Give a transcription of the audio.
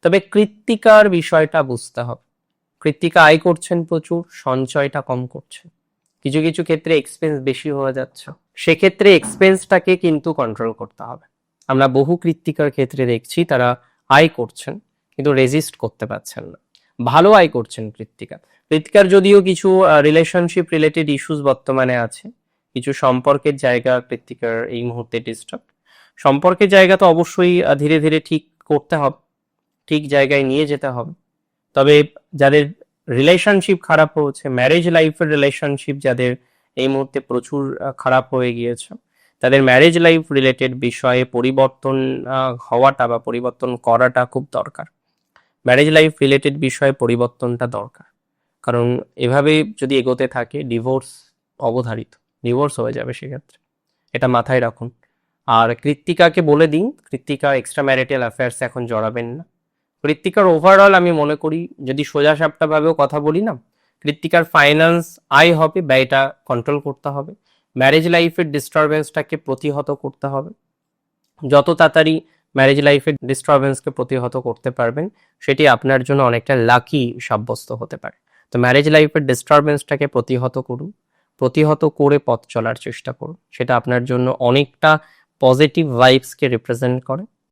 তবে কৃত্তিকার বিষয়টা বুঝতে হবে। কৃত্তিকা আয় করছেন প্রচুর, সঞ্চয়টা কম করছেন, কিছু কিছু ক্ষেত্রে এক্সপেন্স বেশি হয়ে যাচ্ছে, সেক্ষেত্রে এক্সপেন্সটাকে কিন্তু কন্ট্রোল করতে হবে। আমরা বহু কৃত্তিকার ক্ষেত্রে দেখছি তারা আয় করছেন কিন্তু রেজিস্ট করতে পারছেন না। ভালো আয় করছেন কৃত্তিকা। কৃত্তিকার যদিও কিছু রিলেশনশিপ রিলেটেড ইস্যুস বর্তমানে আছে, কিছু সম্পর্কের জায়গা কৃত্তিকার এই মুহূর্তে ডিস্টার্ব। সম্পর্কের জায়গা তো অবশ্যই ধীরে ধীরে ঠিক করতে হবে, ঠিক জায়গায় নিয়ে যেতে হবে। তবে যাদের রিলেশনশিপ খারাপ হচ্ছে, ম্যারেজ লাইফের রিলেশনশিপ যাদের এই মুহূর্তে প্রচুর খারাপ হয়ে গিয়েছে, তাদের ম্যারেজ লাইফ রিলেটেড বিষয়ে পরিবর্তন হওয়াটা বা পরিবর্তন করাটা খুব দরকার। ম্যারেজ লাইফ রিলেটেড বিষয়ে পরিবর্তনটা দরকার, কারণ এভাবে যদি এগোতে থাকে ডিভোর্স অবধারিত, ডিভোর্স হয়ে যাবে সেক্ষেত্রে, এটা মাথায় রাখুন। আর কৃত্তিকাকে বলে দিন কৃত্তিকা এক্সট্রা ম্যারিটাল অ্যাফেয়ার্স এখন জড়াবেন না। কৃত্তিকার ওভারঅল আমি মনে করি, যদি সোজা সাপটা ভাবেও কথা বলি না, কৃত্তিকার ফাইন্যান্স আয় হবে, ব্যয়টা কন্ট্রোল করতে হবে, ম্যারেজ লাইফের ডিস্টারবেন্সটাকে প্রতিহত করতে হবে। যত তাড়াতাড়ি ম্যারেজ লাইফের ডিস্টারবেন্সকে প্রতিহত করতে পারবেন, সেটি আপনার জন্য অনেকটা লাকি সাব্যস্ত হতে পারে। তো ম্যারেজ লাইফের ডিস্টারবেন্সটাকে প্রতিহত করুন, প্রতিহত করে পথ চলার চেষ্টা করুন, সেটা আপনার জন্য অনেকটা পজিটিভ ভাইবসকে রিপ্রেজেন্ট করে।